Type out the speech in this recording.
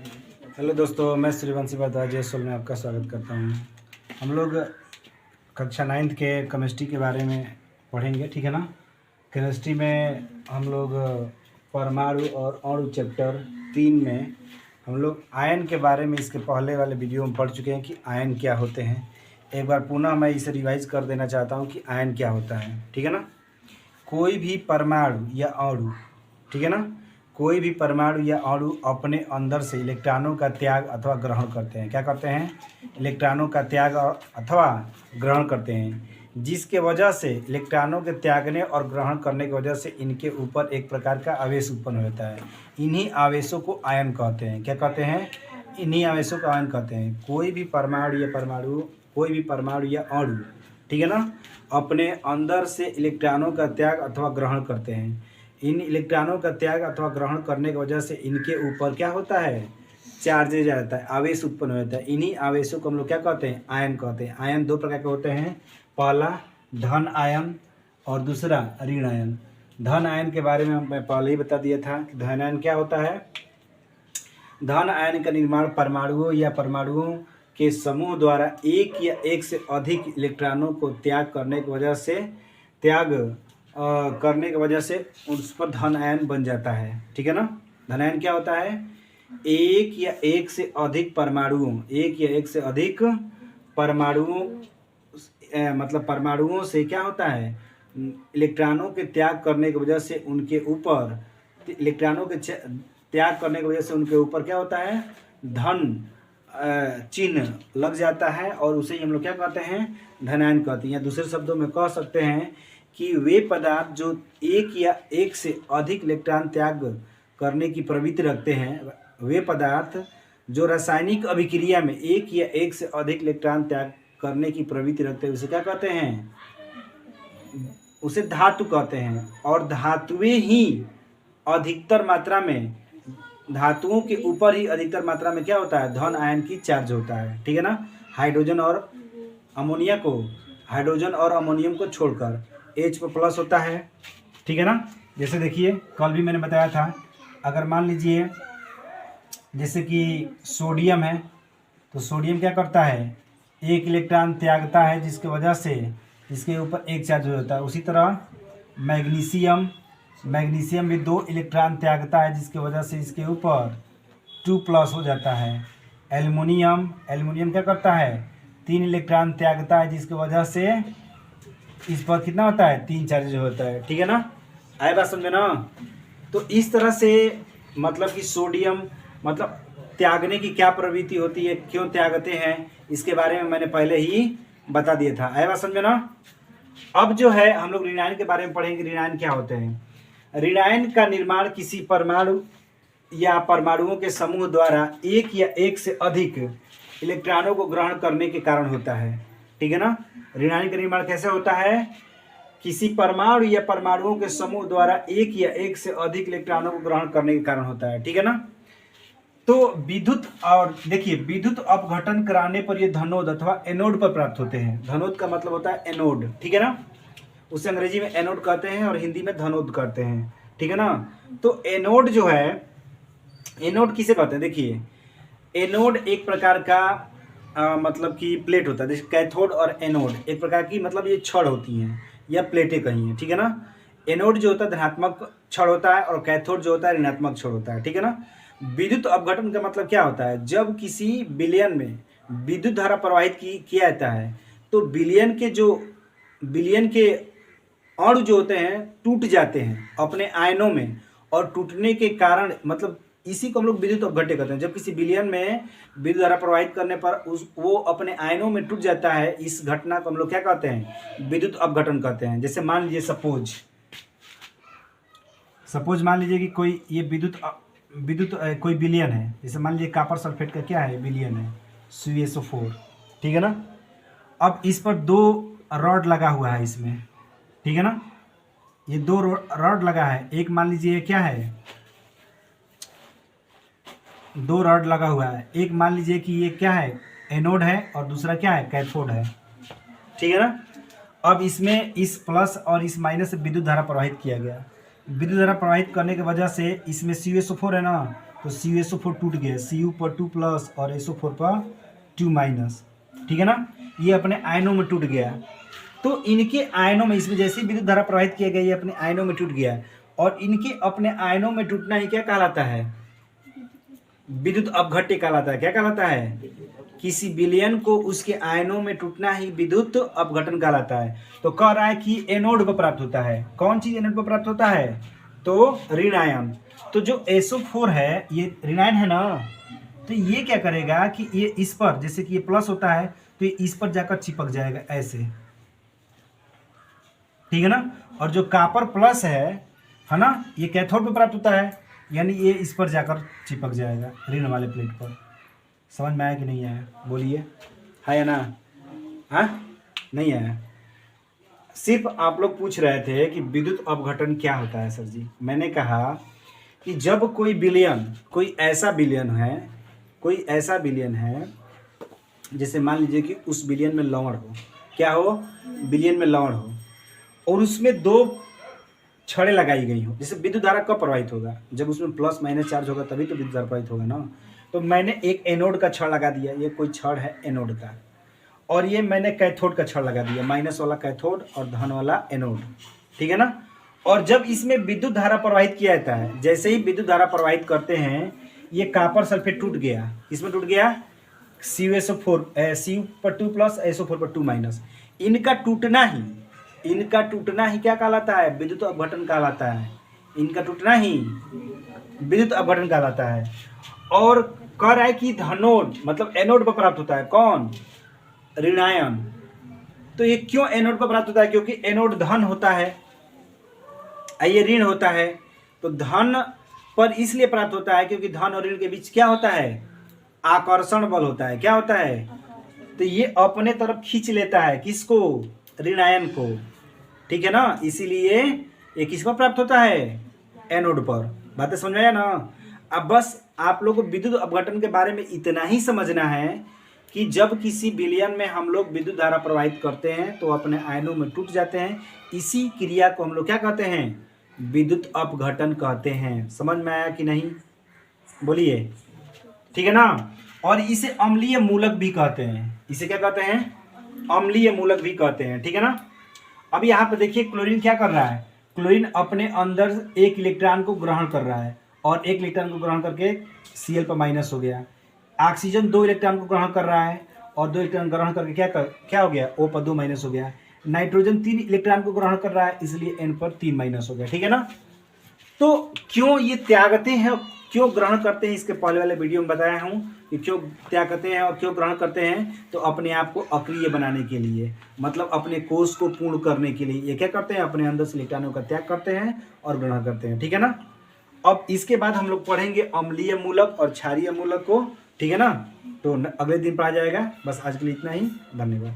Hello दोस्तों, मैं सूर्यवंशी भारद्वाज में आपका स्वागत करता हूँ। हम लोग कक्षा 9th के केमिस्ट्री के बारे में पढ़ेंगे, ठीक है ना। केमिस्ट्री में हम लोग परमाणु और अणु चैप्टर 3 में हम लोग आयन के बारे में इसके पहले वाले वीडियो में पढ़ चुके हैं कि आयन क्या होते हैं। एक बार पुनः मैं इसे रिवाइज कर देना चाहता हूँ कि आयन क्या होता है, ठीक है ना। कोई भी परमाणु या अणु, ठीक है ना, कोई भी परमाणु या अणु अपने अंदर से इलेक्ट्रॉनों का त्याग अथवा ग्रहण करते हैं। क्या करते हैं? इलेक्ट्रॉनों का त्याग अथवा ग्रहण करते हैं, जिसके वजह से इलेक्ट्रॉनों के त्यागने और ग्रहण करने की वजह से इनके ऊपर एक प्रकार का आवेश उत्पन्न होता है। इन्हीं आवेशों को आयन कहते हैं। क्या कहते हैं? इन्हीं आवेशों को आयन कहते हैं। कोई भी परमाणु या अणु, ठीक है ना, अपने अंदर से इलेक्ट्रॉनों का त्याग अथवा ग्रहण करते हैं। इन इलेक्ट्रॉनों का त्याग अथवा ग्रहण करने की वजह से इनके ऊपर क्या होता है? चार्ज रहता है, आवेश उत्पन्न होता है। इन्हीं आवेशों को हम लोग क्या कहते हैं? आयन कहते हैं। आयन दो प्रकार के होते हैं, पहला धन आयन और दूसरा ऋण आयन। धन आयन के बारे में मैं पहले ही बता दिया था कि धन आयन क्या होता है। धन आयन का निर्माण परमाणुओं के समूह द्वारा एक या एक से अधिक इलेक्ट्रॉनों को त्याग करने की वजह से उस पर धन आयन बन जाता है, ठीक है ना। धन आयन क्या होता है? एक या एक से अधिक परमाणुओं मतलब परमाणुओं से क्या होता है? इलेक्ट्रॉनों के त्याग करने की वजह से उनके ऊपर क्या होता है? धन चिन्ह लग जाता है और उसे हम लोग क्या कहते हैं? धनायन कहते हैं। या दूसरे शब्दों में कह सकते हैं कि वे पदार्थ जो एक या एक से अधिक इलेक्ट्रॉन त्याग करने की प्रवृत्ति रखते हैं, वे पदार्थ जो रासायनिक अभिक्रिया में एक या एक से अधिक इलेक्ट्रॉन त्याग करने की प्रवृत्ति रखते हैं, उसे क्या कहते हैं? उसे धातु कहते हैं। और धातुओं के ऊपर ही अधिकतर मात्रा में क्या होता है? धन आयन की चार्ज होता है, ठीक है ना। हाइड्रोजन और अमोनियम को छोड़कर H पर प्लस होता है, ठीक है ना। जैसे देखिए, कल भी मैंने बताया था, अगर मान लीजिए जैसे कि सोडियम है, तो सोडियम क्या करता है? एक इलेक्ट्रॉन त्यागता है, जिसकी वजह से इसके ऊपर एक चार्ज हो जाता है। उसी तरह मैग्नीशियम भी 2 इलेक्ट्रॉन त्यागता है, जिसकी वजह से इसके ऊपर 2+ हो जाता है। एल्युमिनियम क्या करता है? 3 इलेक्ट्रॉन त्यागता है, जिसकी वजह से इस पर कितना होता है? 3 चार्ज होता है, ठीक है ना। आए बात समझे ना। तो इस तरह से मतलब कि सोडियम मतलब त्यागने की क्या प्रवृत्ति होती है, क्यों त्यागते हैं, इसके बारे में मैंने पहले ही बता दिया था। आए बात समझे ना। अब जो है हम लोग ऋण आयन के बारे में पढ़ेंगे। ऋण आयन क्या होते हैं? ऋण आयन का निर्माण किसी परमाणु या परमाणुओं के समूह द्वारा एक या एक से अधिक इलेक्ट्रॉनों को ग्रहण करने के कारण होता है, ठीक है ना। ऋण आयन का निर्माण कैसे होता है? किसी परमाणु या परमाणुओं के समूह द्वारा एक या एक से अधिक इलेक्ट्रॉनों को ग्रहण करने के कारण होता है, ठीक है ना। तो विद्युत अपघटन कराने पर ये धनोद अथवा एनोड पर प्राप्त होते हैं। धनोद का मतलब होता है एनोड, ठीक है ना। उसे अंग्रेजी में एनोड कहते हैं और हिंदी में धनोद कहते हैं, ठीक है ना। तो एनोड जो है, एनोड किसे कहते हैं? देखिए, एनोड एक प्रकार का मतलब कि प्लेट होता है। जैसे कैथोड और एनोड एक प्रकार की मतलब ये छड़ होती हैं या प्लेटें कहीं हैं, ठीक है ना। एनोड जो होता है धनात्मक छड़ होता है और कैथोड जो होता है ऋणात्मक छड़ होता है, ठीक है ना। विद्युत अपघटन का मतलब क्या होता है? जब किसी विलयन में विद्युत धारा प्रवाहित किया जाता है, तो विलयन के अणु जो होते हैं टूट जाते हैं अपने आयनों में, और टूटने के कारण मतलब इसी को हम लोग विद्युत अपघट्य कहते हैं। जब किसी विलयन में विद्युत धारा प्रवाहित करने पर वो अपने आयनों में टूट जाता है, इस घटना को हम लोग क्या कहते हैं? विद्युत अपघटन कहते हैं। जैसे मान लीजिए सपोज मान लीजिए कि कोई ये कोई विलयन है। जैसे मान लीजिए कॉपर सल्फेट का क्या है? विलयन है, CuSO4, ठीक है ना। अब इस पर 2 रॉड लगा हुआ है इसमें, ठीक है ना। ये 2 रॉड लगा है। एक मान लीजिए क्या है? 2 रॉड लगा हुआ है। एक मान लीजिए कि ये क्या है? एनोड है और दूसरा क्या है? कैथोड है, ठीक है ना। अब इसमें इस प्लस और इस माइनस से विद्युत धारा प्रवाहित किया गया। विद्युत धारा प्रवाहित करने की वजह से इसमें CuSO4 है ना, तो CuSO4 टूट गया, Cu पर 2 प्लस और SO4 पर 2 माइनस, ठीक है ना। ये अपने आयनों में टूट गया। तो इनके आयनों में, इसमें जैसे विद्युत धारा प्रवाहित किया गया ये अपने आयनों में टूट गया, और इनके अपने आयनों में टूटना ही क्या कहलाता है? विद्युत अपघट्य कहलाता है। क्या कहलाता है? किसी विलयन को उसके आयनों में टूटना ही विद्युत अपघटन कहलाता है। तो कह रहा है कि एनोड पर प्राप्त होता है। कौन चीज एनोड पर प्राप्त होता है? तो ऋण आयन। तो जो SO4 है ये ऋण आयन है ना, तो ये क्या करेगा कि ये इस पर, जैसे कि ये प्लस होता है तो ये इस पर जाकर चिपक जाएगा ऐसे, ठीक है ना। और जो कॉपर प्लस है ना, ये कैथोड पे प्राप्त होता है, यानी ये इस पर जाकर चिपक जाएगा ऋण वाले प्लेट पर। समझ में आया कि नहीं आया? बोलिए, है या ना? हाँ, नहीं आया? सिर्फ आप लोग पूछ रहे थे कि विद्युत अपघटन क्या होता है सर जी। मैंने कहा कि जब कोई विलयन, कोई ऐसा विलयन है, जैसे मान लीजिए कि उस विलयन में लवण हो, क्या हो? विलयन में लवण हो, और उसमें 2 छड़ें लगाई गई हो। जैसे विद्युत धारा कब प्रवाहित होगा? जब उसमें प्लस माइनस चार्ज होगा तभी तो विद्युत धारा प्रवाहित होगा ना। तो मैंने एक एनोड का छड़ लगा दिया, ये कोई छड़ है एनोड का, और ये मैंने कैथोड का छड़ लगा दिया, माइनस वाला कैथोड और धन वाला एनोड, ठीक है ना। और जब इसमें विद्युत धारा प्रवाहित किया जाता है, जैसे ही विद्युत धारा प्रवाहित करते हैं, ये कॉपर सल्फेट टूट गया। किसमें टूट गया? CuSO4, Cu पर 2 प्लस, SO4 पर 2 माइनस। इनका टूटना ही क्या कहलाता है? विद्युत अपघटन कहलाता है। इनका टूटना ही विद्युत अपघटन कहलाता है। और कह रहा है कि धनोड मतलब एनोड पर प्राप्त होता है। कौन? ऋणायन। तो ये क्यों एनोड पर प्राप्त होता है? क्योंकि एनोड धन होता है, ये ऋण होता है। तो धन पर इसलिए प्राप्त होता है क्योंकि धन और ऋण के बीच क्या होता है? आकर्षण बल होता है। क्या होता है? तो ये अपने तरफ खींच लेता है, किसको? ऋणायन को, ठीक है ना। इसीलिए ये किस पर प्राप्त होता है? एनोड पर। बातें समझ में आया ना? अब बस आप लोग को विद्युत अपघटन के बारे में इतना ही समझना है कि जब किसी विलयन में हम लोग विद्युत धारा प्रवाहित करते हैं तो अपने आयनों में टूट जाते हैं। इसी क्रिया को हम लोग क्या कहते हैं? विद्युत अपघटन कहते हैं। समझ में आया कि नहीं? बोलिए, ठीक है ना। और इसे अम्लीय मूलक भी कहते हैं। इसे क्या कहते हैं? अम्लीय मूलक भी कहते हैं, ठीक है ना। अब यहाँ पे देखिए क्लोरीन क्या कर रहा है? क्लोरीन अपने अंदर 1 इलेक्ट्रॉन को ग्रहण कर रहा है, और 1 इलेक्ट्रॉन को ग्रहण करके Cl पर माइनस हो गया। ऑक्सीजन 2 इलेक्ट्रॉन को ग्रहण कर रहा है, और 2 इलेक्ट्रॉन ग्रहण करके क्या हो गया? O पर 2 माइनस हो गया। नाइट्रोजन 3 इलेक्ट्रॉन को ग्रहण कर रहा है, इसलिए N पर 3 माइनस हो गया, ठीक है ना। तो क्यों ये त्यागते हैं, क्यों ग्रहण करते हैं, इसके पहले वाले वीडियो में बताया हूँ कि क्यों त्याग करते हैं और क्यों ग्रहण करते हैं। तो अपने आप को अक्रिय बनाने के लिए, मतलब अपने कोष को पूर्ण करने के लिए ये क्या करते हैं? अपने अंदर से इलेक्ट्रॉनों का त्याग करते हैं और ग्रहण करते हैं, ठीक है ना। अब इसके बाद हम लोग पढ़ेंगे अम्लीय मूलक और क्षारीय मूलक को, ठीक है ना। तो अगले दिन पढ़ा जाएगा। बस आज के लिए इतना ही, धन्यवाद।